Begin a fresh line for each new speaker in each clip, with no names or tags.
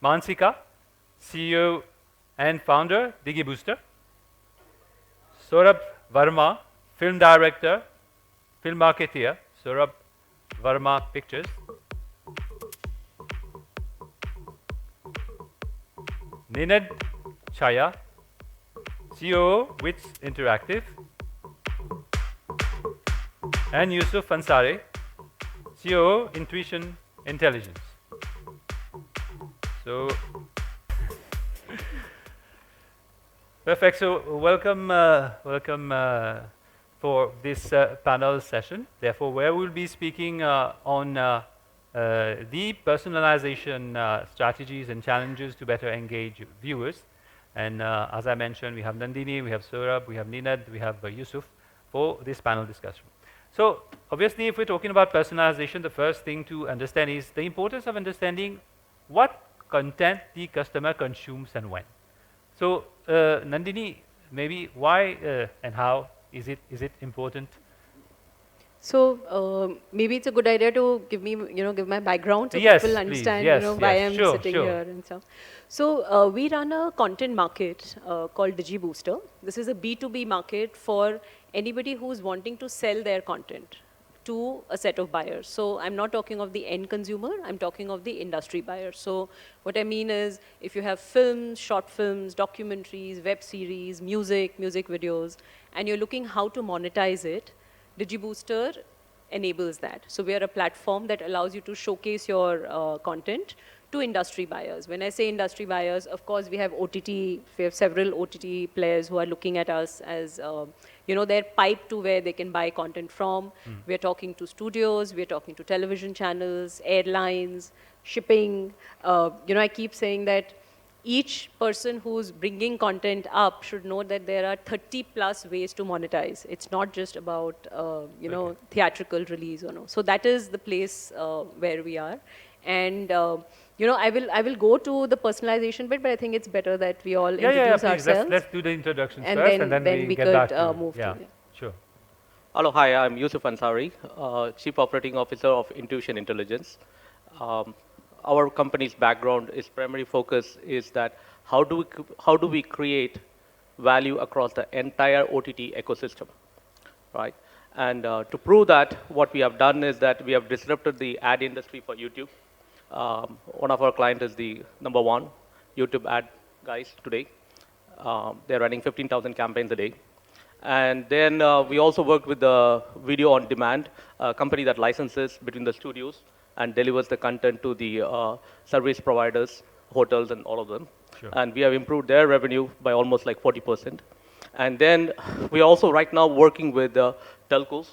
Mansinghka, CEO and founder, Digibooster. Saurabh Varma, film director, film marketeer, Saurabh Varma Pictures. Chhaya, COO, WITS Interactive. And Yusuf Ansari, COO, Intuition Intelligence. So, perfect. So, welcome for this panel session. Therefore, where we'll be speaking on the personalization strategies and challenges to better engage viewers. And as I mentioned, we have Nandini, we have Saurabh, we have Ninad, we have Yusuf for this panel discussion. So, obviously, if we're talking about personalization, the first thing to understand is the importance of understanding what content the customer consumes and when. So, Nandini, maybe why and how is it important?
So maybe it's a good idea to give my background so
Yes,
people
please.
understand,
Yes,
why
yes.
I'm
Sure,
sitting
sure.
here and stuff. So we run a content market called Digibooster. This is a B2B market for anybody who's wanting to sell their content to a set of buyers. So I'm not talking of the end consumer, I'm talking of the industry buyers. So what I mean is if you have films, short films, documentaries, web series, music videos, and you're looking how to monetize it, Digibooster enables that. So we are a platform that allows you to showcase your content to industry buyers. When I say industry buyers, of course, we have several OTT players who are looking at us as, their pipe to where they can buy content from. We're talking to studios, we're talking to television channels, airlines, shipping. I keep saying that each person who's bringing content up should know that there are 30 plus ways to monetize. It's not just about,
Okay.
theatrical release or no. So that is the place where we are. And, I will go to the personalization bit, but I think it's better that we all introduce
Please,
ourselves.
let's do the introductions
And
first,
then,
and then we get
could
back to
move
yeah,
to it.
sure.
Hello, hi, I'm Yusuf Ansari, Chief Operating Officer of Intuition Intelligence. Um, our company's background is primary focus is that how do we create value across the entire OTT ecosystem, right? And to prove that, what we have done is that we have disrupted the ad industry for YouTube. One of our clients is the number one YouTube ad guys today. They're running 15,000 campaigns a day. And then we also worked with the video on demand, a company that licenses between the studios and delivers the content to the service providers, hotels, and all of them.
Sure.
And we have improved their revenue by almost like 40%. And then we are also right now working with telcos.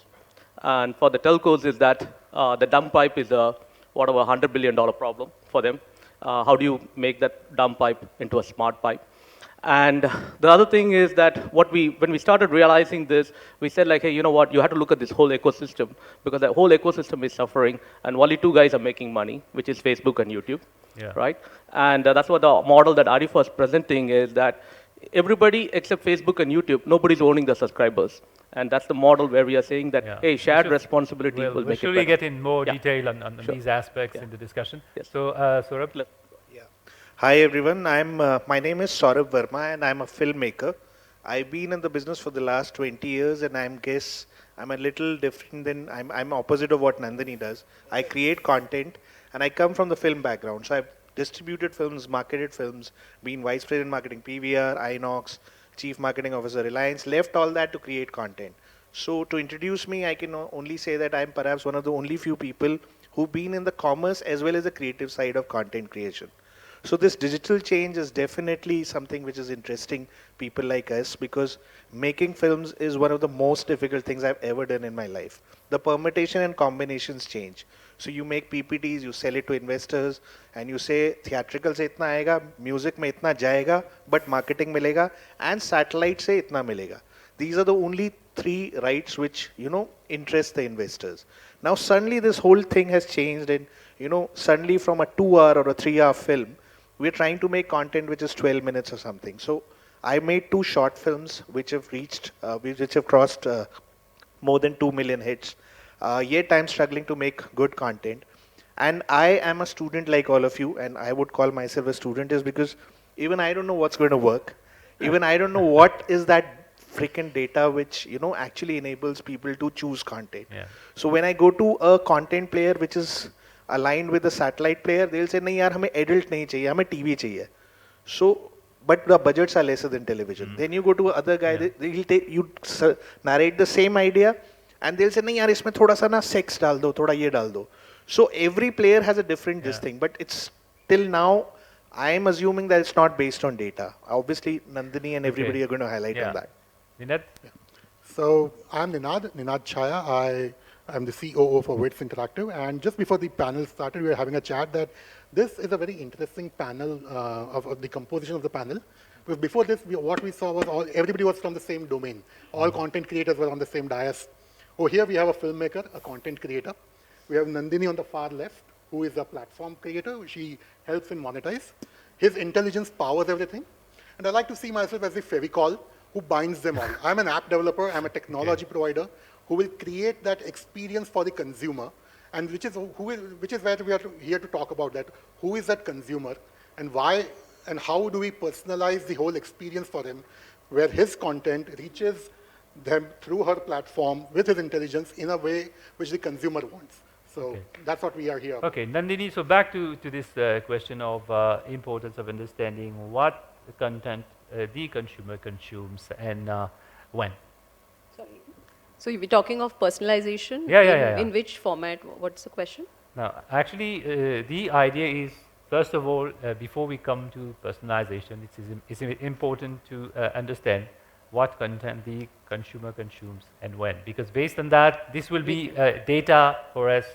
And for the telcos is that the dump pipe is a whatever $100 billion problem for them. How do you make that dump pipe into a smart pipe? And the other thing is that when we started realizing this, we said like, hey, you know what, you have to look at this whole ecosystem because the whole ecosystem is suffering and only two guys are making money, which is Facebook and YouTube,
Yeah.
right? And that's what the model that Arif was presenting is that everybody except Facebook and YouTube, nobody's owning the subscribers. And that's the model where we are saying that,
Yeah.
hey, shared responsibility will
We'll
make it
surely
better.
get in more
Yeah.
detail on
Sure.
these aspects
Yeah.
in the discussion.
Yes.
So, Saurabh.
Yeah. Hi everyone. My name is Saurabh Varma and I'm a filmmaker. I've been in the business for the last 20 years and I'm a little different than I'm opposite of what Nandini does. I create content and I come from the film background. So I've distributed films, marketed films, been vice president marketing PVR, Inox, chief marketing officer Reliance, left all that to create content. So to introduce me, I can only say that I'm perhaps one of the only few people who've been in the commerce as well as the creative side of content creation. So this digital change is definitely something which is interesting people like us because making films is one of the most difficult things I've ever done in my life. The permutation and combinations change. So you make PPTs, you sell it to investors and you say theatrical se itna aega, music mein itna jayega, but marketing milega and satellite se itna milega. These are the only three rights which, interest the investors. Now suddenly this whole thing has changed and, suddenly from a 2 hour or a 3 hour film, we're trying to make content which is 12 minutes or something. So I made 2 short films which have crossed more than 2 million hits. Yet I'm struggling to make good content. And I am a student like all of you, and I would call myself a student is because even I don't know what's going to work. Even I don't know what is that freaking data which actually enables people to choose content.
Yeah.
So when I go to a content player which is aligned with a satellite player, they'll say, "नहीं यार हमें adult नहीं चाहिए, हमें TV चाहिए." So, but the budgets are lesser than television. Then you go to other guy,
Yeah.
they'll take you narrate the same idea, and they'll say, "नहीं यार इसमें थोड़ा सा ना sex डाल दो, थोड़ा ये डाल दो." So every player has a different this
Yeah.
thing, but it's till now. I am assuming that it's not based on data. Obviously, Nandini and everybody
Okay.
are going to highlight
Yeah.
on that.
Ninad?
So I'm Ninad Chhaya. I am the COO for WITS Interactive. And just before the panel started, we were having a chat that this is a very interesting panel of the composition of the panel. Because before this, what we saw was everybody was from the same domain. All content creators were on the same dais. Over here, we have a filmmaker, a content creator. We have Nandini on the far left, who is a platform creator. She helps in monetize. His intelligence powers everything. And I like to see myself as the Fevicol who binds them all. I'm an app developer, I'm a technology provider who will create that experience for the consumer, and which is where we are here to talk about that. Who is that consumer, and why, and how do we personalize the whole experience for him, where his content reaches them through her platform with his intelligence in a way which the consumer wants. So
Okay.
that's what we are here.
Okay, Nandini, so back to this question of importance of understanding what content the consumer consumes and when.
Sorry. So you'll be talking of personalization?
Yeah.
In which format? What's the question?
Now, actually, the idea is, first of all, before we come to personalization, it's important to understand what content the consumer consumes and when. Because based on that, this will be data for us.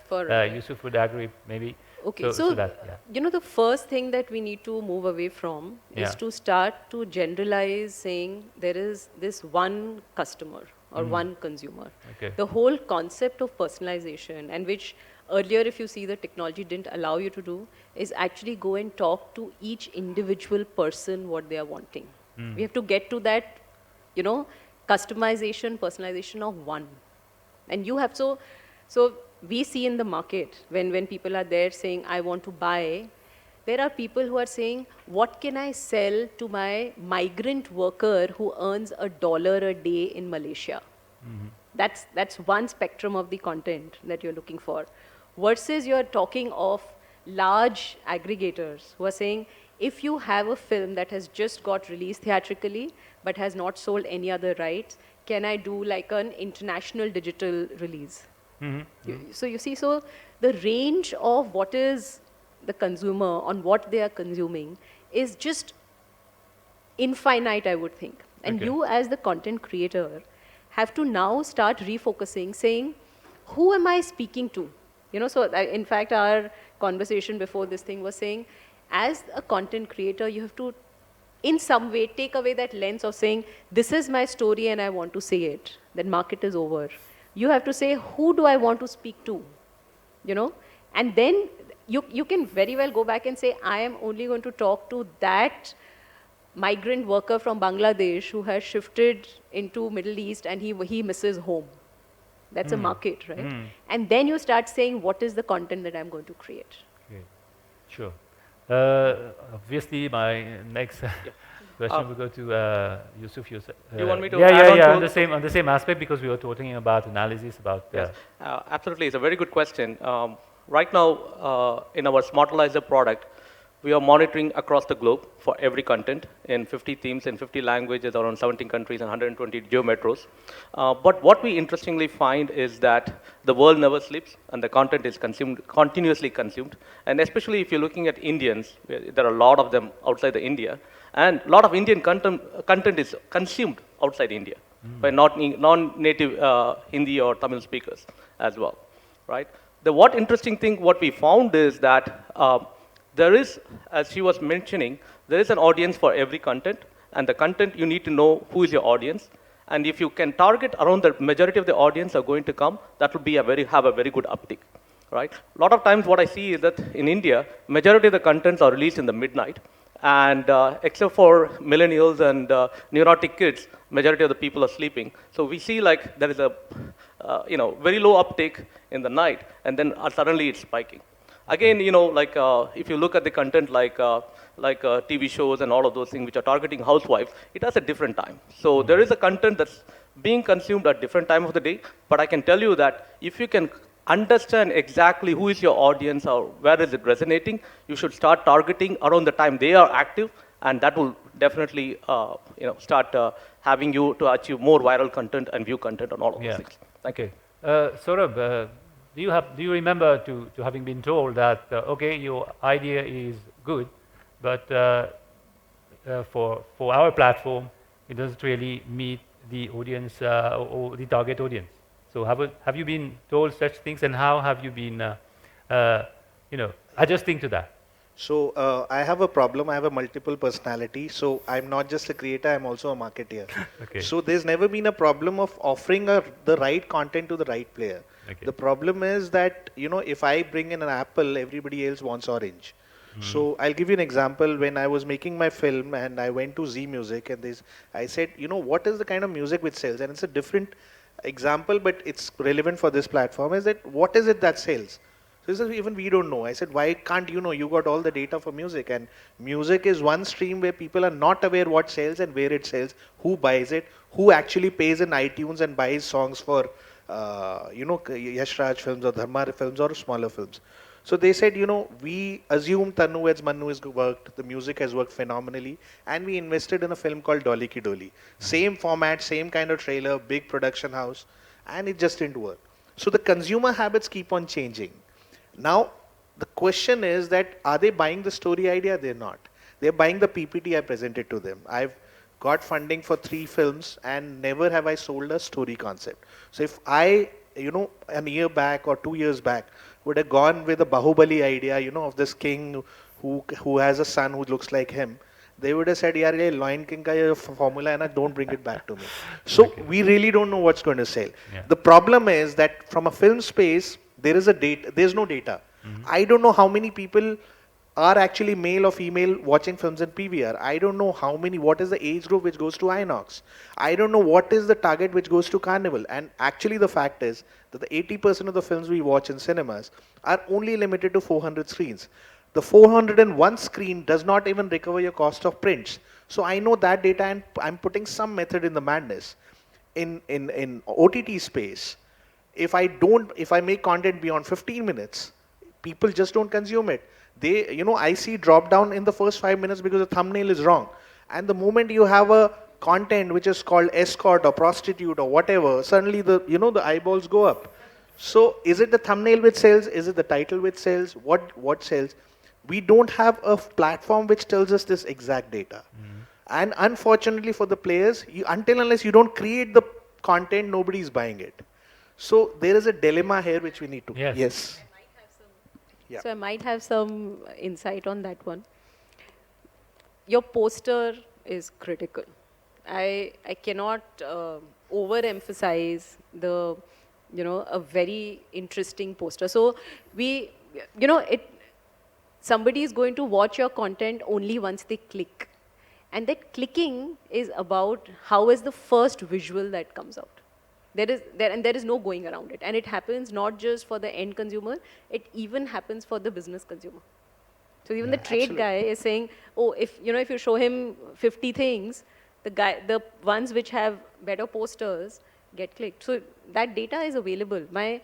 Yusuf would agree, maybe.
Okay, so the first thing that we need to move away from is to start to generalize saying there is this one customer or one consumer.
Okay.
The whole concept of personalization, and which earlier, if you see, the technology didn't allow you to do, is actually go and talk to each individual person what they are wanting. We have to get to that, customization, personalization of one. And you have so we see in the market when people are there saying, I want to buy, there are people who are saying, what can I sell to my migrant worker who earns $1 a day in Malaysia? That's one spectrum of the content that you're looking for. Versus you're talking of large aggregators who are saying, if you have a film that has just got released theatrically but has not sold any other rights, can I do like an international digital release? So you see, so the range of what is the consumer on what they are consuming is just infinite, I would think. And you as the content creator have to now start refocusing, saying, who am I speaking to? In fact, our conversation before this thing was saying, as a content creator, you have to, in some way, take away that lens of saying, this is my story and I want to say it. That market is over. You have to say, who do I want to speak to? And then you can very well go back and say, I am only going to talk to that migrant worker from Bangladesh who has shifted into Middle East and he misses home. That's a market, right? And then you start saying, what is the content that I'm going to create?
Okay. Sure. Obviously, my next question will go to Yusuf.
Do you want me to
yeah,
add on
on the same aspect, because we were talking about analysis about.
Yes, absolutely. It's a very good question. Right now, in our Smartalizer product, we are monitoring across the globe for every content in 50 themes in 50 languages, around 17 countries and 120 geometros. But what we interestingly find is that the world never sleeps and the content is continuously consumed. And especially if you're looking at Indians, there are a lot of them outside the India, and a lot of Indian content is consumed outside India by non-native Hindi or Tamil speakers as well, right? What interesting thing, what we found is that there is, as she was mentioning, there is an audience for every content, and the content you need to know who is your audience, and if you can target around the majority of the audience are going to come, that will be have a very good uptick, right? A lot of times what I see is that in India, majority of the contents are released in the midnight, and except for millennials and neurotic kids, majority of the people are sleeping. So we see like there is a very low uptake in the night, and then suddenly it's spiking. Again, like if you look at the content like TV shows and all of those things which are targeting housewives, it has a different time. So there is a content that's being consumed at different time of the day. But I can tell you that if you can understand exactly who is your audience or where is it resonating, you should start targeting around the time they are active, and that will definitely start having you to achieve more viral content and view content on all of those
Yeah.
things. Thank you.
Okay. Saurabh, do you remember to having been told that okay, your idea is good, but for our platform, it doesn't really meet the audience or the target audience. So have you been told such things, and how have you been, adjusting to that?
So I have a problem. I have a multiple personality. So I'm not just a creator. I'm also a marketeer.
Okay.
So there's never been a problem of offering the right content to the right player.
Okay.
The problem is that if I bring in an apple, everybody else wants orange. So I'll give you an example. When I was making my film and I went to Z Music and I said, what is the kind of music which sells? And it's a different example, but it's relevant for this platform. Is that what is it that sells? So he says, even we don't know. I said, why can't you know? You got all the data for music, and music is one stream where people are not aware what sells and where it sells, who buys it, who actually pays in iTunes and buys songs for, Yash Raj films or Dharma films or smaller films. So they said, we assume Tanu as Manu has worked, the music has worked phenomenally, and we invested in a film called Dolly Ki Dolly. Same format, same kind of trailer, big production house, and it just didn't work. So the consumer habits keep on changing. Now, the question is that are they buying the story idea? They're not. They're buying the PPT I presented to them. I've got funding for 3 films and never have I sold a story concept. So if I, a year back or 2 years back, would have gone with a Bahubali idea, of this king who has a son who looks like him, they would have said, "Yaar, ye Lion King ka ye formula hai na, don't bring it back to me." So we really don't know what's going to sell.
Yeah.
The problem is that from a film space, there's no data. I don't know how many people are actually male or female watching films in PVR. I don't know what is the age group which goes to Inox. I don't know what is the target which goes to Carnival. And actually the fact is that the 80% of the films we watch in cinemas are only limited to 400 screens. The 401 screen does not even recover your cost of prints. So I know that data and I'm putting some method in the madness. In OTT space, if I make content beyond 15 minutes, people just don't consume it. I see drop down in the first 5 minutes because the thumbnail is wrong. And the moment you have a content which is called escort or prostitute or whatever, suddenly the eyeballs go up. So is it the thumbnail which sells? Is it the title which sells? What sells? We don't have a platform which tells us this exact data. And unfortunately for the players, unless you don't create the content, nobody is buying it. So there is a dilemma here which we need to.
Yes.
Yeah.
So I might have some insight on that one. Your poster is critical. I cannot overemphasize a very interesting poster. So somebody is going to watch your content only once they click. And that clicking is about how is the first visual that comes out. There is no going around it. And it happens not just for the end consumer, it even happens for the business consumer. So even the trade guy is saying, oh, if you show him 50 things, the ones which have better posters get clicked. So that data is available. My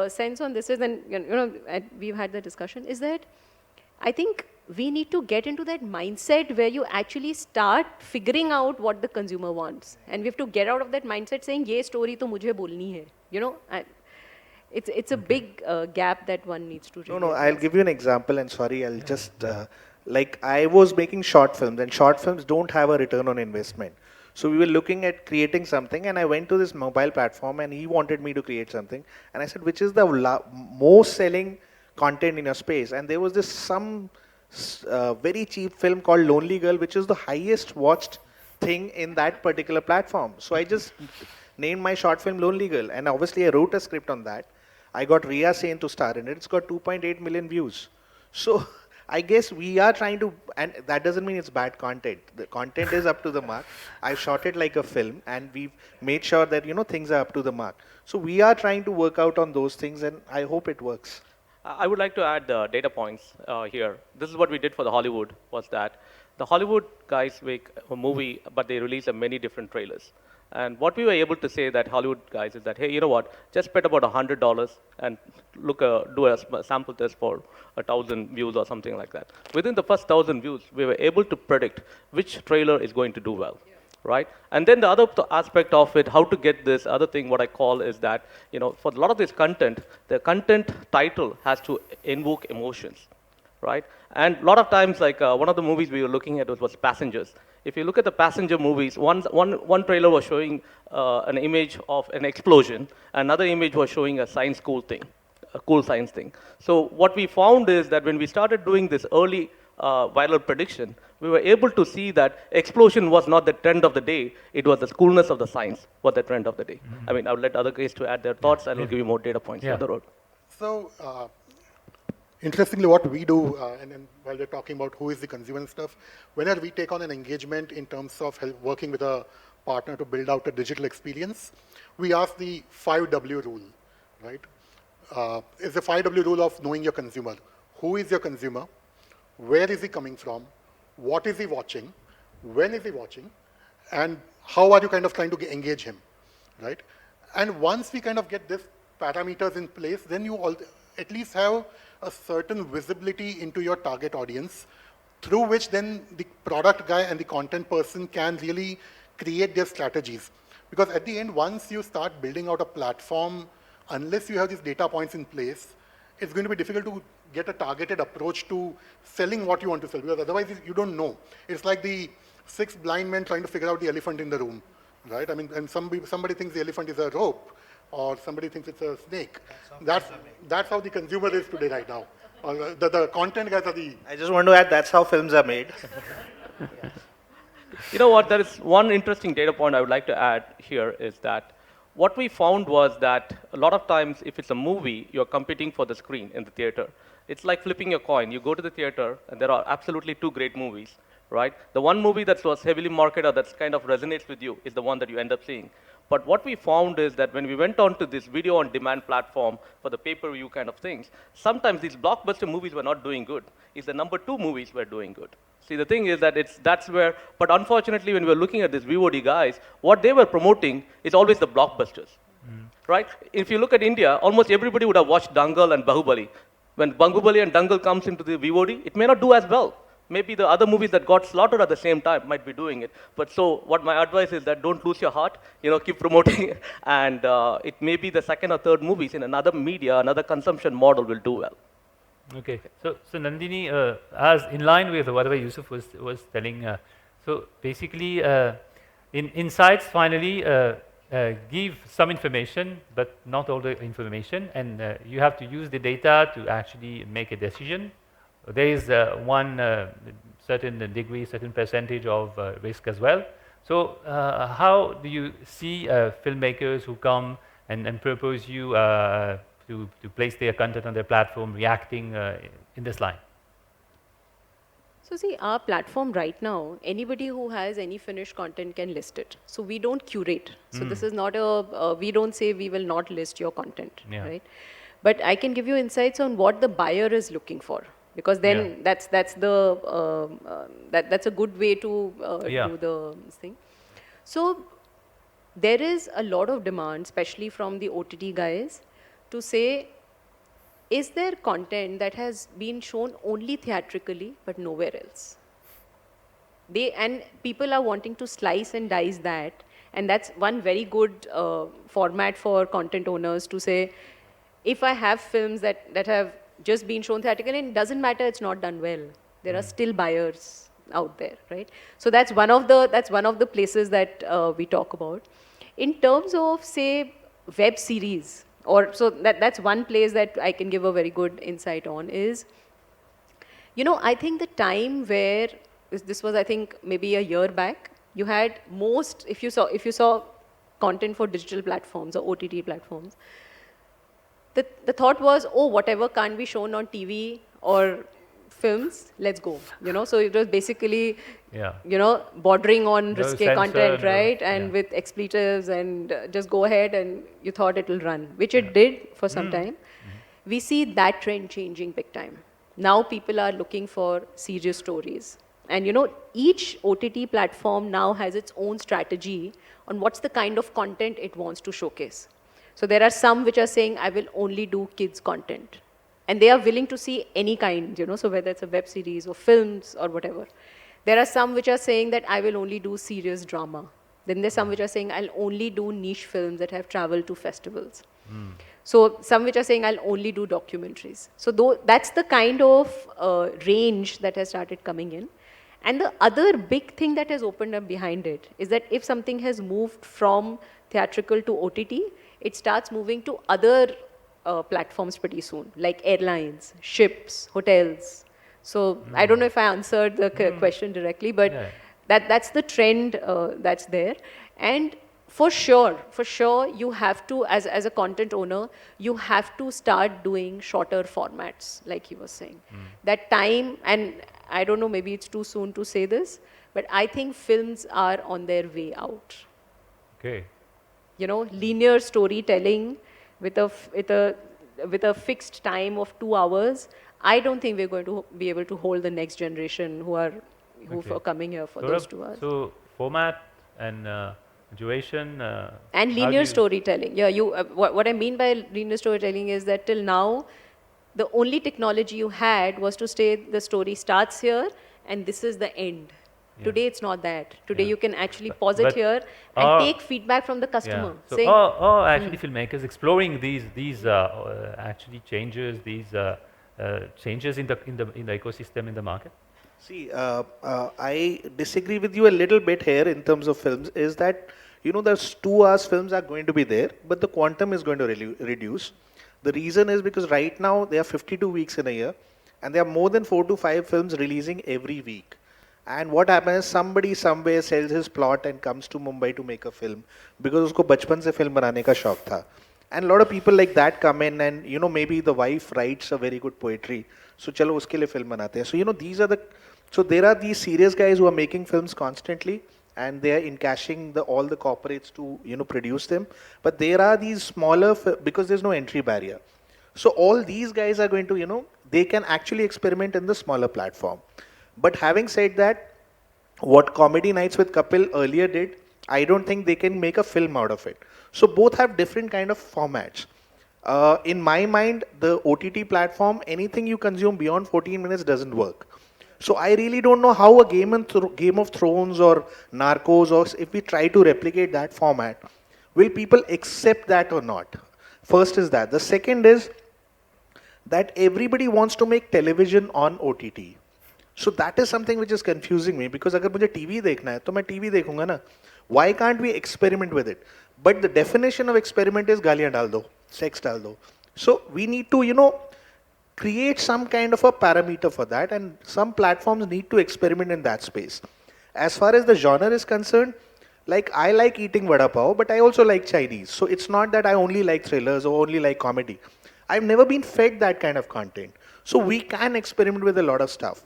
sense on this is, and we've had the discussion, is that I think we need to get into that mindset where you actually start figuring out what the consumer wants. And we have to get out of that mindset saying, ye story to mujhe bolni hai. It's a big gap that one needs to
No, I'll give you an example, and sorry, I'll just, like I was making short films, and short films don't have a return on investment. So we were looking at creating something, and I went to this mobile platform, and he wanted me to create something. And I said, which is the most selling content in your space? And there was this very cheap film called Lonely Girl, which is the highest watched thing in that particular platform. So I just named my short film Lonely Girl, and obviously I wrote a script on that. I got Riya Sen to star in it. It's got 2.8 million views. So I guess we are trying to, and that doesn't mean it's bad content. The content is up to the mark. I shot it like a film, and we've made sure that things are up to the mark. So we are trying to work out on those things, and I hope it works.
I would like to add data points here. This is what we did for the Hollywood, was that the Hollywood guys make a movie, but they release many different trailers. And what we were able to say that Hollywood guys is that, hey, you know what? Just spend about $100 and do a sample test for 1,000 views or something like that. Within the first 1,000 views, we were able to predict which trailer is going to do well. Right? And then the other aspect of it, how to get this other thing, what I call is that, for a lot of this content, the content title has to invoke emotions, right? And a lot of times, like one of the movies we were looking at was Passengers. If you look at the Passenger movies, one trailer was showing an image of an explosion, another image was showing a science a cool science thing. So what we found is that when we started doing this early viral prediction, we were able to see that explosion was not the trend of the day, it was the coolness of the science was the trend of the day. Mm-hmm. I mean, I would let other guys to add their thoughts, and I'll give you more data points on the road.
So, interestingly, what we do, and then while we're talking about who is the consumer and stuff, whenever we take on an engagement in terms of working with a partner to build out a digital experience, we ask the 5W rule, right? It's the 5W rule of knowing your consumer. Who is your consumer? Where is he coming from? What is he watching? When is he watching? And how are you kind of trying to engage him, right? And once we kind of get these parameters in place, then you all at least have a certain visibility into your target audience, through which then the product guy and the content person can really create their strategies. Because at the end, once you start building out a platform, unless you have these data points in place, it's going to be difficult to get a targeted approach to selling what you want to sell, because otherwise you don't know. It's like the 6 blind men trying to figure out the elephant in the room, right? I mean, and somebody thinks the elephant is a rope, or somebody thinks it's a snake. That's how the consumer is today right now. The content guys are the...
I just want to add, that's how films are made.
You know what, there is one interesting data point I would like to add here is that what we found was that a lot of times, if it's a movie, you're competing for the screen in the theater. It's like flipping a coin. You go to the theater, and there are absolutely 2 great movies, right? The one movie that was heavily marketed or that kind of resonates with you is the one that you end up seeing. But what we found is that when we went on to this video on demand platform for the pay-per-view kind of things, sometimes these blockbuster movies were not doing good. It's the number 2 movies were doing good. See, the thing is that that's where, but unfortunately, when we were looking at these VOD guys, what they were promoting is always the blockbusters, right? If you look at India, almost everybody would have watched Dangal and Bahubali. When Bahubali and Dangal comes into the VOD, it may not do as well. Maybe the other movies that got slaughtered at the same time might be doing it. But so what my advice is that don't lose your heart, keep promoting it, and it may be the second or third movies in another media, another consumption model will do well.
Okay, so Nandini, as in line with whatever Yusuf was telling, so basically, in insights, finally, give some information, but not all the information, and you have to use the data to actually make a decision. There is one certain degree, certain percentage of risk as well. So how do you see filmmakers who come and propose you to place their content on their platform reacting in this line?
So see, our platform right now, anybody who has any finished content can list it. So we don't curate. So this is not we don't say we will not list your content, right? But I can give you insights on what the buyer is looking for, because then that's a good way to do the thing. So there is a lot of demand, especially from the OTT guys, to say, is there content that has been shown only theatrically but nowhere else? And people are wanting to slice and dice that, and that's one very good format for content owners to say, if I have films that have just been shown theatrically, and it doesn't matter, it's not done well. There are still buyers out there, right? So that's one of the places that we talk about. In terms of, say, web series, so that's one place that I can give a very good insight on is, I think the time where this was, I think, maybe a year back, you had if you saw content for digital platforms or OTT platforms, the thought was, oh, whatever can't be shown on TV or films, let's go. So it was basically, bordering on risque content, right? And with expletives, and just go ahead, and you thought it will run, which it did for some time. we see that trend changing big time. Now people are looking for serious stories. And you know, each OTT platform now has its own strategy on what's the kind of content it wants to showcase. So there are some which are saying, I will only do kids content. And they are willing to see any kind, you know, so whether it's a web series or films or whatever. There are some which are saying that I will only do serious drama. Then there's some which are saying I'll only do niche films that have traveled to festivals. So some which are saying I'll only do documentaries. So that's the kind of range that has started coming in. And the other big thing that has opened up behind it is that if something has moved from theatrical to OTT, it starts moving to other platforms pretty soon, like airlines, ships, hotels. So I don't know if I answered the question directly, but
Yeah.
that's the trend that's there. And for sure, you have to, as a content owner, you have to start doing shorter formats, like he was saying. That time, and I don't know, maybe it's too soon to say this, but I think films are on their way out.
Okay.
You know, linear storytelling with a fixed time of 2 hours, I don't think we're going to be able to hold the next generation who are
Okay.
coming here for
Saurabh,
those 2 hours.
So format and duration.
And
how do
linear
you-
storytelling. Yeah, what I mean by linear storytelling is that till now, the only technology you had was to say the story starts here and this is the end.
Yeah.
Today it's not that. Today
Yeah.
you can actually pause it
But
here and
are-
take feedback from the customer.
Yeah. So
saying,
are actually filmmakers exploring these actually changes, these changes in the ecosystem in the market?
See, I disagree with you a little bit here in terms of films. Is that, you know, there's 2 hours films are going to be there, but the quantum is going to reduce. The reason is because right now there are 52 weeks in a year, and there are more than 4 to 5 films releasing every week. And what happens is somebody somewhere sells his plot and comes to Mumbai to make a film because usko bachpan se film banane ka shauk tha. And a lot of people like that come in, and you know, maybe the wife writes a very good poetry, so chalo uske liye film banate hain. So you know, so there are these serious guys who are making films constantly, and they are encashing all the corporates to, you know, produce them. But there are these smaller because there's no entry barrier. So all these guys are going to, you know, they can actually experiment in the smaller platform. But having said that, what Comedy Nights with Kapil earlier did, I don't think they can make a film out of it. So both have different kind of formats. In my mind, the OTT platform, anything you consume beyond 14 minutes doesn't work. So I really don't know how a Game of Thrones or Narcos, or if we try to replicate that format, will people accept that or not? First is that. The second is that everybody wants to make television on OTT. So that is something which is confusing me, because अगर मुझे TV देखना है तो मैं TV देखूंगा ना. Why can't we experiment with it? But the definition of experiment is गालियाँ डाल दो, sex डाल दो. So we need to, you know, create some kind of a parameter for that, and some platforms need to experiment in that space. As far as the genre is concerned, like I like eating vada pav, but I also like Chinese. So it's not that I only like thrillers or only like comedy. I've never been fed that kind of content. So we can experiment with a lot of stuff.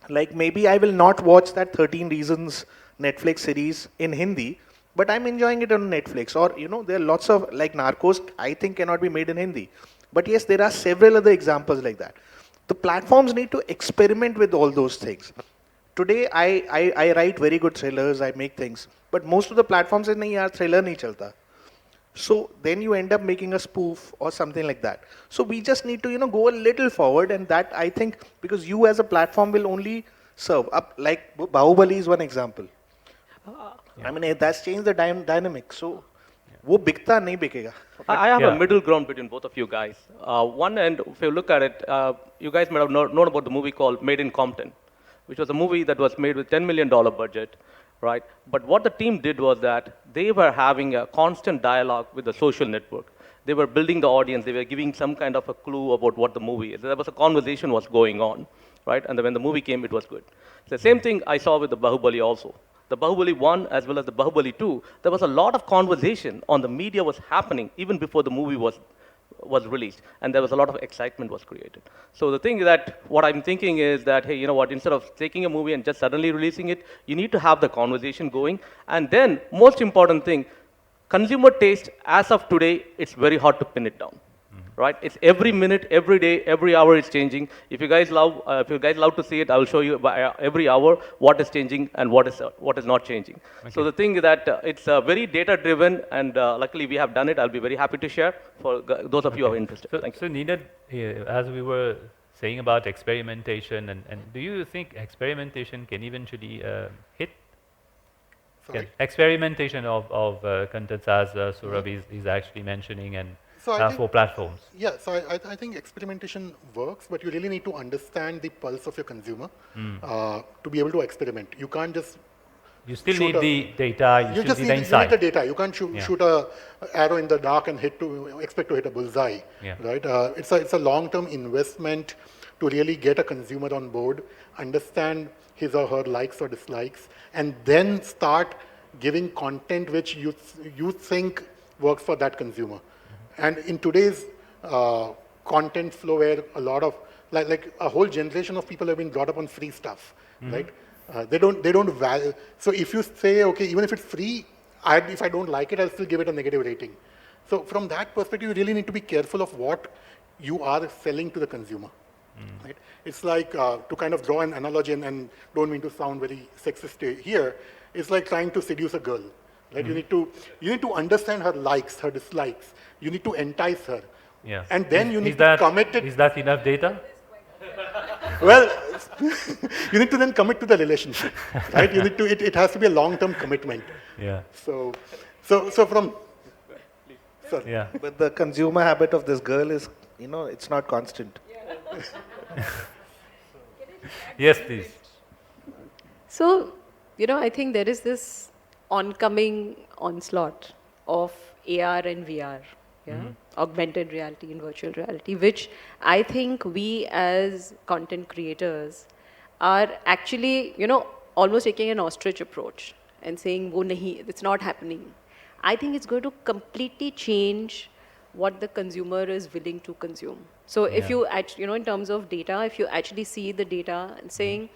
Like maybe I will not watch that 13 Reasons Netflix series in Hindi, but I'm enjoying it on Netflix. Or, you know, there are lots of, like Narcos, I think cannot be made in Hindi. But yes, there are several other examples like that. The platforms need to experiment with all those things. Today, I write very good thrillers, I make things. But most of the platforms say, nahi yaar, thriller nahi chalta. So then you end up making a spoof or something like that. So we just need to, you know, go a little forward, and that I think, because you as a platform will only serve up, like Bahubali is one example. I mean, that's changed the dynamic. So, वो बिकता नहीं बिकेगा.
I have
Yeah.
a middle ground between both of you guys. One end, if you look at it, you guys might have known about the movie called Made in Compton, which was a movie that was made with $10 million budget, right? But what the team did was that they were having a constant dialogue with the social network. They were building the audience. They were giving some kind of a clue about what the movie is. There was a conversation was going on, right? And then when the movie came, it was good. The same thing I saw with the Bahubali also. The Bahubali 1 as well as the Bahubali 2, there was a lot of conversation on the media was happening even before the movie was released, and there was a lot of excitement was created. So the thing that what I'm thinking is that, hey, you know what, instead of taking a movie and just suddenly releasing it, you need to have the conversation going. And then most important thing, consumer taste as of today, it's very hard to pin it down. right? It's every minute, every day, every hour is changing. If you guys love to see it, I'll show you by every hour what is changing and what is not changing. So
Okay.
the thing is that it's very data driven, and luckily we have done it. I'll be very happy to share for those of you who are
Okay.
interested.
So,
Thank you.
so Nina, as we were saying about experimentation, and do you think experimentation can eventually hit?
Sorry.
Experimentation of contents as Saurabh is actually mentioning and
So I think,
for platforms.
yeah, so I think experimentation works, but you really need to understand the pulse of your consumer to be able to experiment. You can't just
You still
shoot
need the data, you
you
still
just
need the
need, you need the
insight.
data. You can't
Yeah.
shoot a arrow in the dark and expect to hit a bullseye,
Yeah.
right? It's a long-term investment to really get a consumer on board, understand his or her likes or dislikes, and then start giving content which you think works for that consumer. And in today's content flow, where a lot of like a whole generation of people have been brought up on free stuff, right? They don't value. So if you say, okay, even if it's free, if I don't like it, I'll still give it a negative rating. So from that perspective, you really need to be careful of what you are selling to the consumer. Right? It's like, to kind of draw an analogy, and don't mean to sound very sexist here, it's like trying to seduce a girl. Right? You need to understand her likes, her dislikes. You need to entice her.
Yeah.
And then you
Is
need to
that,
commit it.
is that enough data?
Well, you need to then commit to the relationship, right? You need to. It has to be a long-term commitment.
Yeah.
So from. Sorry.
Yeah.
But the consumer habit of this girl is, it's not constant.
Yes, please.
So, I think there is this oncoming onslaught of AR and VR, yeah? Augmented reality and virtual reality, which I think we as content creators are actually, almost taking an ostrich approach and saying, "Wo nahi, it's not happening." I think it's going to completely change what the consumer is willing to consume. So if you actually, in terms of data, if you actually see the data and saying,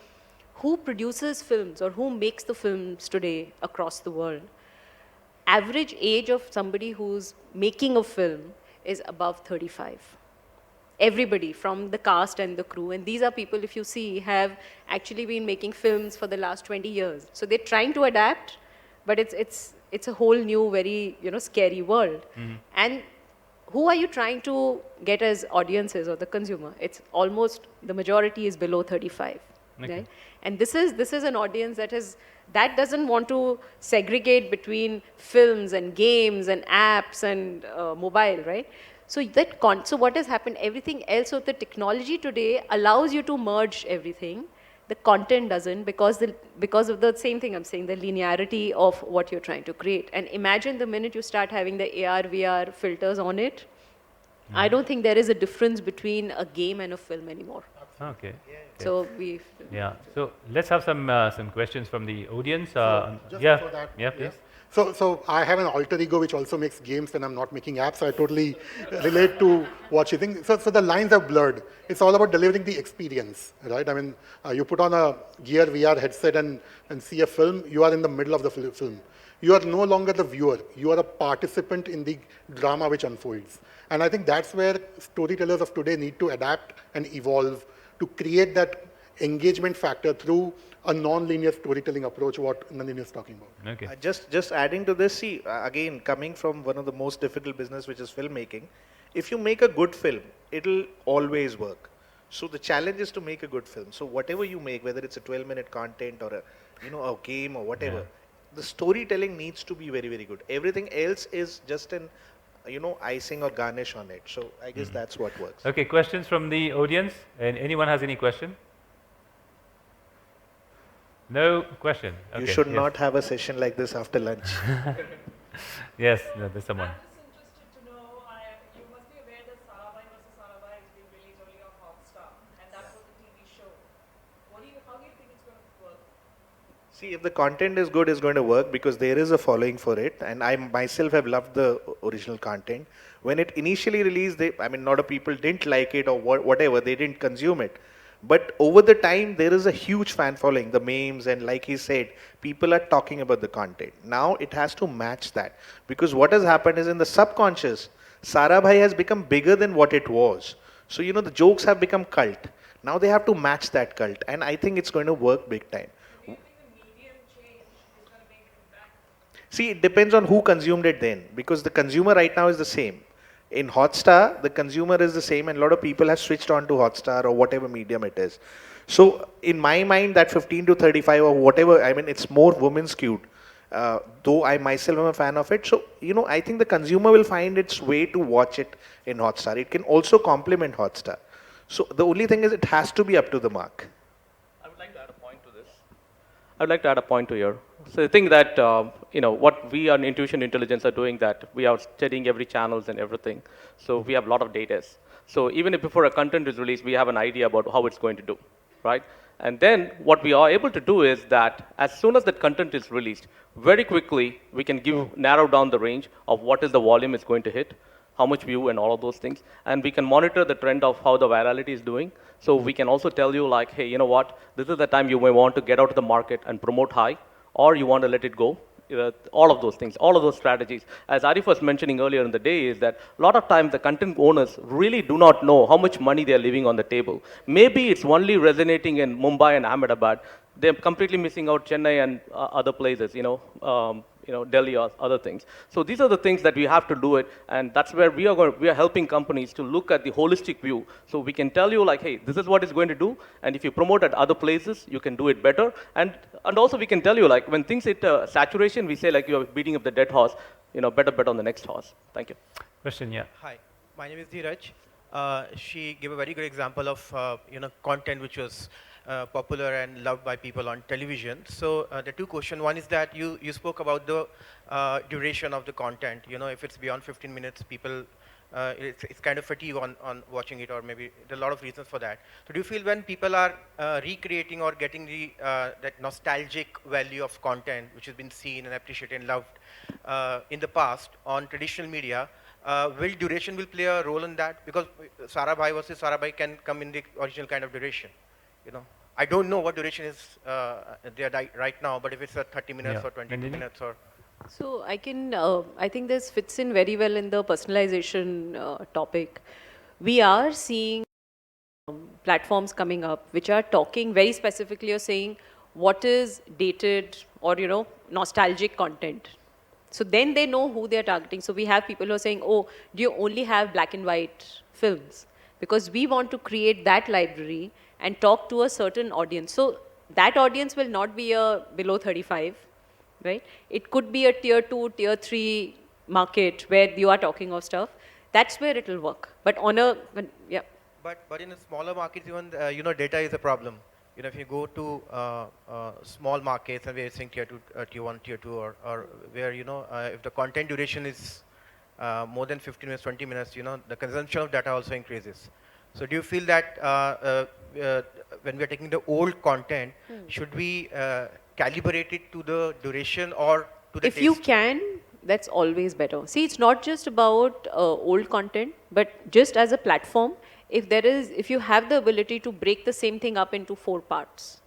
who produces films or who makes the films today across the world, average age of somebody who's making a film is above 35. Everybody from the cast and the crew, and these are people, if you see, have actually been making films for the last 20 years. So they're trying to adapt, but it's a whole new, very scary world. And who are you trying to get as audiences or the consumer? It's almost the majority is below 35.
Okay.
Right? And this is an audience that doesn't want to segregate between films and games and apps and mobile, right? So so what has happened? Everything else of the technology today allows you to merge everything. The content doesn't, because of the same thing I'm saying, the linearity of what you're trying to create. And imagine the minute you start having the AR, VR filters on it, I don't think there is a difference between a game and a film anymore.
Okay.
So
Yeah. So let's have some questions from the audience.
Just
Yeah.
before that,
Yeah, please.
So I have an alter ego which also makes games when I'm not making apps. So I totally relate to what you think. So the lines are blurred. It's all about delivering the experience, right? I mean, you put on a Gear VR headset and see a film. You are in the middle of the film. You are no longer the viewer. You are a participant in the drama which unfolds. And I think that's where storytellers of today need to adapt and evolve to create that engagement factor through a non-linear storytelling approach, what Nandini is talking about.
Okay.
Just adding to this, see, again, coming from one of the most difficult business, which is filmmaking, if you make a good film, it'll always work. So the challenge is to make a good film. So whatever you make, whether it's a 12-minute content or a game or whatever, the storytelling needs to be very, very good. Everything else is just an, icing or garnish on it. So I guess that's what works.
Okay, questions from the audience? And anyone has any question? No question. Okay.
You should
yes.
not have a session like this after lunch.
Yes, no, there's someone.
I'm just interested to know, you must be aware that Saurabh versus Saurabh is being released only on Hotstar, and that was the TV show. How do you think it's going to work?
See, if the content is good, it's going to work because there is a following for it, and I myself have loved the original content. When it initially released, a lot of people didn't like it or whatever, they didn't consume it. But over the time, there is a huge fan following, the memes, and like he said, people are talking about the content. Now it has to match that, because what has happened is in the subconscious, Sarabhai has become bigger than what it was. So, you know, the jokes have become cult. Now they have to match that cult, and I think it's going to work big time.
Do you think the medium change is going to make an impact?
See, it depends on who consumed it then, because the consumer right now is the same. In Hotstar, the consumer is the same, and a lot of people have switched on to Hotstar or whatever medium it is. So, in my mind, that 15 to 35 or whatever, I mean, it's more women skewed. Though I myself am a fan of it. So, you know, I think the consumer will find its way to watch it in Hotstar. It can also complement Hotstar. So, the only thing is it has to be up to the mark.
I would like to add a point to this. I would like to add a point to here. So I think that what we on Intuition Intelligence are doing, that we are studying every channels and everything. So we have a lot of data. So even if before a content is released, we have an idea about how it's going to do, right? And then what we are able to do is that as soon as that content is released, very quickly we can narrow down the range of what is the volume it's going to hit, how much view and all of those things. And we can monitor the trend of how the virality is doing. So we can also tell you like, hey, you know what, this is the time you may want to get out of the market and promote high, or you want to let it go. All of those things, all of those strategies. As Arif was mentioning earlier in the day, is that a lot of times the content owners really do not know how much money they are leaving on the table. Maybe it's only resonating in Mumbai and Ahmedabad. They're completely missing out Chennai and other places, Delhi or other things. So these are the things that we have to do it, and that's where we are helping companies to look at the holistic view. So we can tell you like, hey, this is what it's going to do, and if you promote at other places, you can do it better. And also we can tell you like when things hit saturation, we say like you're beating up the dead horse, better bet on the next horse. Thank you.
Question, yeah.
Hi, my name is Dheeraj. She gave a very good example of content which was popular and loved by people on television. So the two questions. One is that you spoke about the duration of the content. If it's beyond 15 minutes, people it's kind of fatigue on watching it, or maybe there are a lot of reasons for that. So do you feel when people are recreating or getting the that nostalgic value of content which has been seen and appreciated and loved in the past on traditional media, will duration play a role in that? Because Sarabhai versus Sarabhai can come in the original kind of duration. I don't know what duration is there right now, but if it's a 30 minutes or 20
Nandini?
minutes or...
So I think this fits in very well in the personalization topic. We are seeing platforms coming up which are talking very specifically or saying what is dated or, nostalgic content. So then they know who they're targeting. So we have people who are saying, oh, do you only have black and white films? Because we want to create that library and talk to a certain audience. So that audience will not be a below 35, right? It could be a tier 2, tier 3 market where you are talking of stuff. That's where it will work. But yeah.
But in a smaller markets, even data is a problem. If you go to small markets and we're saying tier 2, tier 1, tier 2, or where if the content duration is more than 15 minutes, 20 minutes, the consumption of data also increases. So do you feel that when we are taking the old content, should we calibrate it to the duration or to the
If
taste?
you can, that's always better. See, it's not just about old content, but just as a platform, if you have the ability to break the same thing up into 4 parts,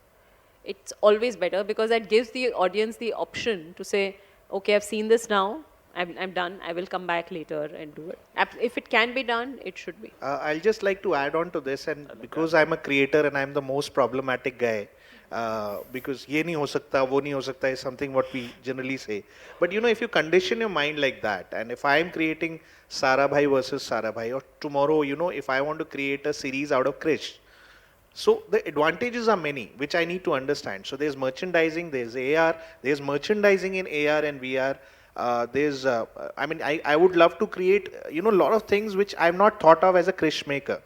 it's always better because that gives the audience the option to say, okay, I've seen this now, I'm done, I will come back later and do it. If it can be done, it should be.
I'll just like to add on to this, and because I'm a creator and I'm the most problematic guy, because ye nahi ho sakta, wo nahi ho sakta is something what we generally say. But if you condition your mind like that, and if I'm creating Sarabhai versus Sarabhai, or tomorrow, if I want to create a series out of Krish, so the advantages are many, which I need to understand. So there's merchandising, there's AR, there's merchandising in AR and VR. I would love to create, a lot of things which I've not thought of as a Krish maker.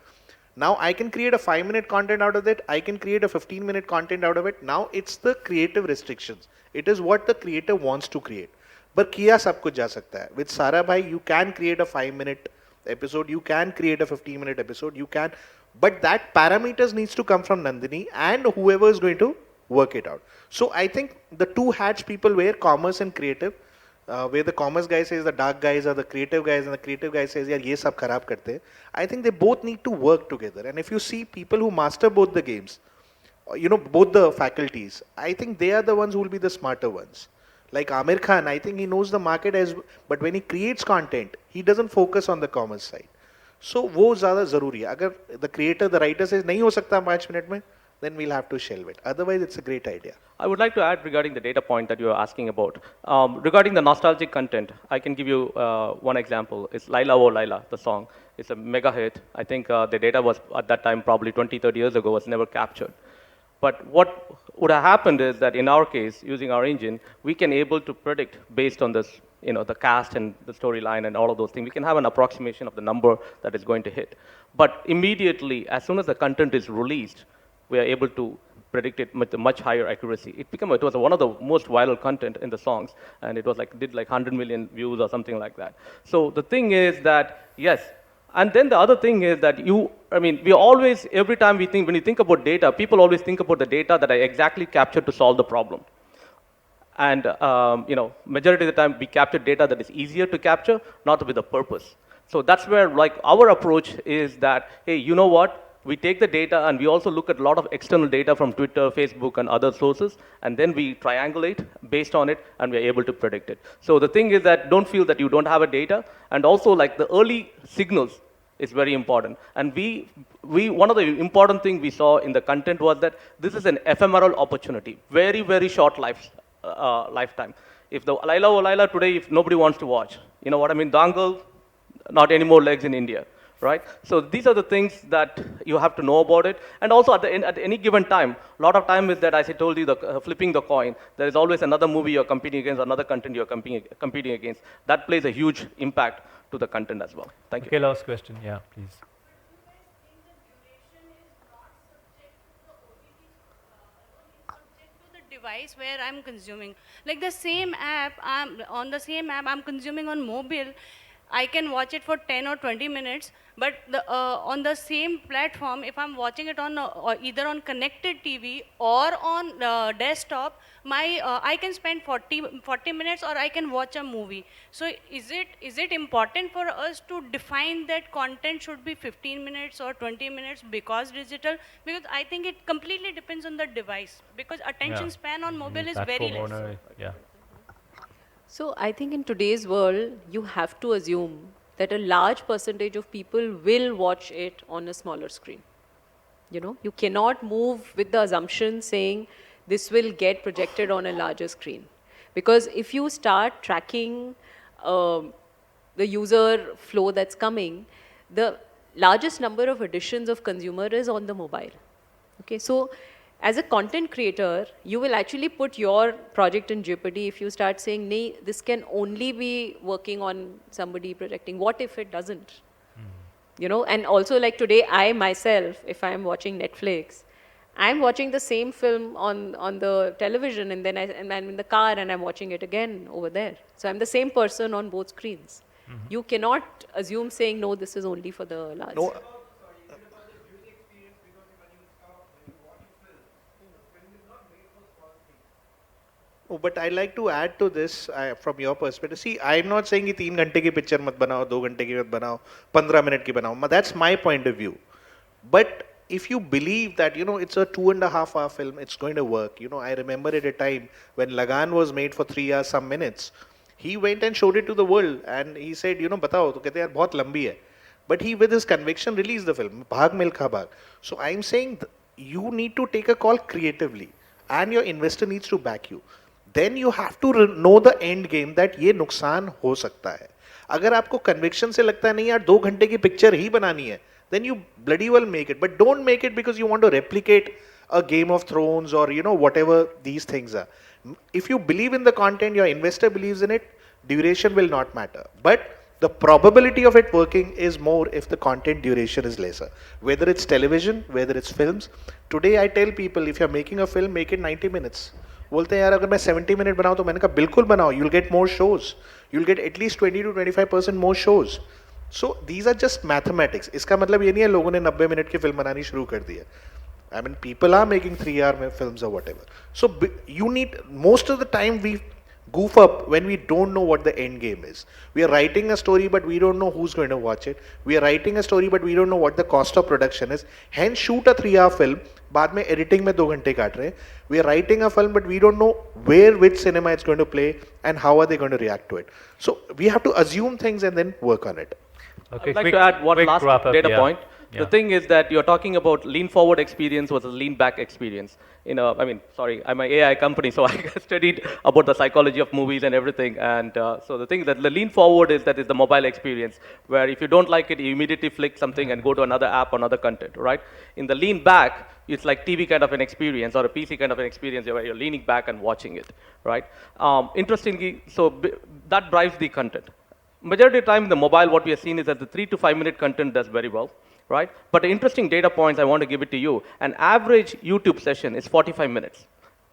Now I can create a 5-minute content out of it. I can create a 15-minute content out of it. Now it's the creative restrictions. It is what the creator wants to create. But kiya sab kuch ja sakta hai. With Sarabhai, you can create a 5-minute episode. You can create a 15-minute episode. You can, but that parameters needs to come from Nandini and whoever is going to work it out. So I think the two hats people wear, commerce and creative, where the commerce guy says the dark guys are the creative guys, and the creative guy says, yaar, ye sab kharab karte hain. I think they both need to work together. And if you see people who master both the games, both the faculties, I think they are the ones who will be the smarter ones. Like Amir Khan, I think he knows the market as, but when he creates content, he doesn't focus on the commerce side. So वो ज़्यादा ज़रूरी है. अगर the creator, the writer says नहीं हो सकता 5 minute में, then we'll have to shelve it. Otherwise, it's a great idea.
I would like to add regarding the data point that you were asking about. Regarding the nostalgic content, I can give you one example. It's Laila Oh Laila, the song. It's a mega hit. I think the data was at that time probably 20, 30 years ago was never captured. But what would have happened is that in our case, using our engine, we can able to predict based on this, the cast and the storyline and all of those things. We can have an approximation of the number that is going to hit. But immediately, as soon as the content is released, we are able to predict it with a much higher accuracy. It was one of the most viral content in the songs, and it was did 100 million views or something like that. So the thing is that, yes, and then the other thing is that we always, every time when you think about data, people always think about the data that I exactly captured to solve the problem. And, majority of the time we capture data that is easier to capture, not with a purpose. So that's where our approach is that, hey, you know what? We take the data and we also look at a lot of external data from Twitter, Facebook, and other sources, and then we triangulate based on it, and we're able to predict it. So the thing is that don't feel that you don't have a data, and also the early signals is very important. And one of the important things we saw in the content was that this is an ephemeral opportunity, very, very short lifetime. If the Laila Oh Laila today, if nobody wants to watch, you know what I mean, Dangle, not any more legs in India. Right? So these are the things that you have to know about it. And also at any given time, a lot of time is that, as I told you, flipping the coin. There is always another movie you're competing against, another content you're competing against. That plays a huge impact to the content as well. Thank you.
Okay, last question. Yeah, please.
Device where I'm consuming. Like the same app, I'm consuming on mobile. I can watch it for 10 or 20 minutes, but on the same platform, if I'm watching it on either on connected TV or on desktop, I can spend 40 minutes, or I can watch a movie. So is it important for us to define that content should be 15 minutes or 20 minutes because digital? Because I think it completely depends on the device, because attention span on mobile is very less.
Yeah.
So I think in today's world, you have to assume that a large percentage of people will watch it on a smaller screen. You cannot move with the assumption saying this will get projected on a larger screen. Because if you start tracking the user flow that's coming, the largest number of additions of consumer is on the mobile. Okay, so as a content creator, you will actually put your project in jeopardy if you start saying, nee, this can only be working on somebody projecting. What if it doesn't? And also like today, I myself, if I'm watching Netflix, I'm watching the same film on the television, and then I'm in the car and I'm watching it again over there. So I'm the same person on both screens. You cannot assume saying, no, this is only for the large.
No. Oh, but I like to add to this from your perspective. See, I'm not saying कि 3 घंटे की picture मत बनाओ, 2 घंटे की मत बनाओ, 15 minute की बनाओ. That's my point of view. But if you believe that, it's a 2.5 hour film, it's going to work. I remember at a time when Lagan was made for 3 hours some minutes. He went and showed it to the world, and he said, बताओ, तो कहते यार बहुत लंबी है. But he, with his conviction, released the film. Bhag Milkha Bhag. So I'm saying you need to take a call creatively, and your investor needs to back you. Then you have to know the end game that ये नुकसान हो सकता है. अगर आपको conviction से लगता है नहीं यार 2 घंटे की picture ही बनानी है, then you bloody well make it. But don't make it because you want to replicate a Game of Thrones or whatever these things are. If you believe in the content, your investor believes in it, duration will not matter. But the probability of it working is more if the content duration is lesser. Whether it's television, whether it's films. Today I tell people, if you're making a film, make it 90 minutes. बोलते हैं यार अगर मैं 70 minute बनाऊं तो मैंने कहा बिल्कुल बनाओ. You'll get more shows. You'll get at least 20 to 25% more shows. So these are just mathematics. इसका मतलब ये नहीं है लोगों ने 90 मिनट की फिल्म बनानी शुरू कर दी है. I mean, people are making 3-hour films or whatever. So you need, most of the time we goof up when we don't know what the end game is. We are writing a story, but we don't know who's going to watch it. We are writing a story, but we don't know what the cost of production is. Hence, shoot a 3-hour film बाद में editing में 2 घंटे काट रहे हैं. We are writing a film, but we don't know where, which cinema it's going to play, and how are they going to react to it. So we have to assume things and then work on it.
Okay,
I'd like
quick,
to add one
quick
last
wrap up,
data
yeah.
point.
Yeah.
The thing is that you're talking about lean forward experience versus lean back experience. I mean, sorry, I'm an AI company, so I studied about the psychology of movies and everything. And so the thing is that the lean forward is the mobile experience, where if you don't like it, you immediately flick something and go to another app or another content, right? In the lean back, it's like TV kind of an experience or a PC kind of an experience where you're leaning back and watching it, right? Interestingly, that drives the content. Majority of the time, the mobile, what we have seen is that the 3 to 5 minute content does very well, right? But the interesting data points, I want to give it to you. An average YouTube session is 45 minutes.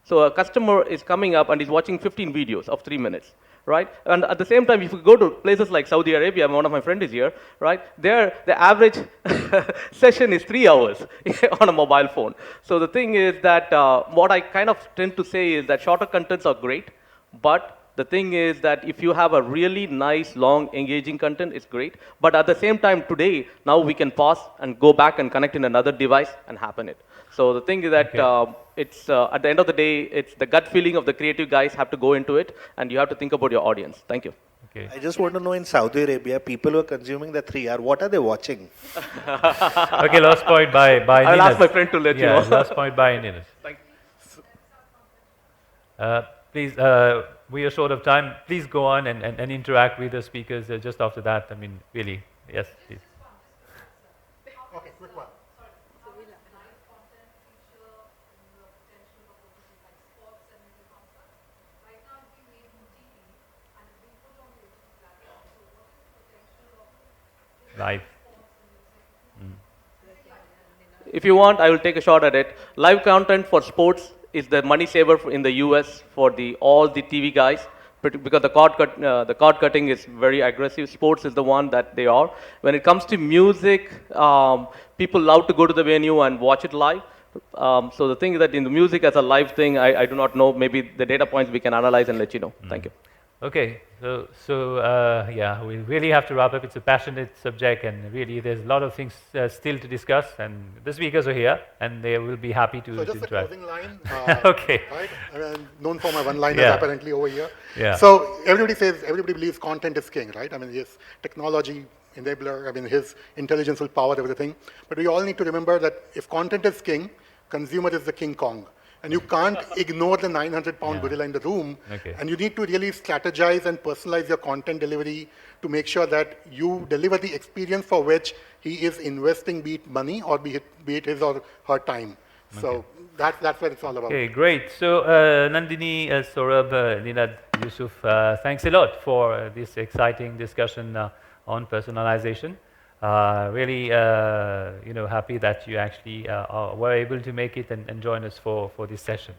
So a customer is coming up and is watching 15 videos of 3 minutes, right? And at the same time, if you go to places like Saudi Arabia, one of my friends is here, right? There, the average session is 3 hours on a mobile phone. So the thing is that what I kind of tend to say is that shorter contents are great, but the thing is that if you have a really nice, long, engaging content, it's great. But at the same time, today, now we can pause and go back and connect in another device and happen it. So the thing is that it's at the end of the day, it's the gut feeling of the creative guys have to go into it, and you have to think about your audience. Thank you.
Okay.
I just want to know, in Saudi Arabia, people who are consuming the 3 hour, what are they watching?
Okay, last point by
I'll
Ninas.
ask my friend to let you know.
Last point by Ninas.
Thank
Please, we are short of time. Please go on and interact with the speakers just after that. I mean, really, yes, please.
Okay, quick one.
Live.
If you want, I will take a shot at it. Live content for sports is the money saver in the US for all the TV guys, because the cord cutting is very aggressive. Sports is the one that they are. When it comes to music, people love to go to the venue and watch it live. So the thing is that in the music as a live thing, I do not know. Maybe the data points we can analyze and let you know. Thank you.
Okay, yeah, we really have to wrap up. It's a passionate subject, and really there's a lot of things still to discuss, and the speakers are here, and they will be happy to
So just a
interact.
closing line.
Okay.
Right? Known for my one-liners
Yeah.
apparently over here.
Yeah.
So everybody believes content is king, right? I mean, yes, technology enabler, I mean, his intelligence will power everything. But we all need to remember that if content is king, consumer is the King Kong. And you can't ignore the 900-pound gorilla in the room.
Okay.
And you need to really strategize and personalize your content delivery to make sure that you deliver the experience for which he is investing, be it money or be it his or her time. So that's what it's all about.
Okay, great. So Nandini, Saurabh, Ninad, Yusuf, thanks a lot for this exciting discussion on personalization. Really, happy that you actually were able to make it and join us for this session.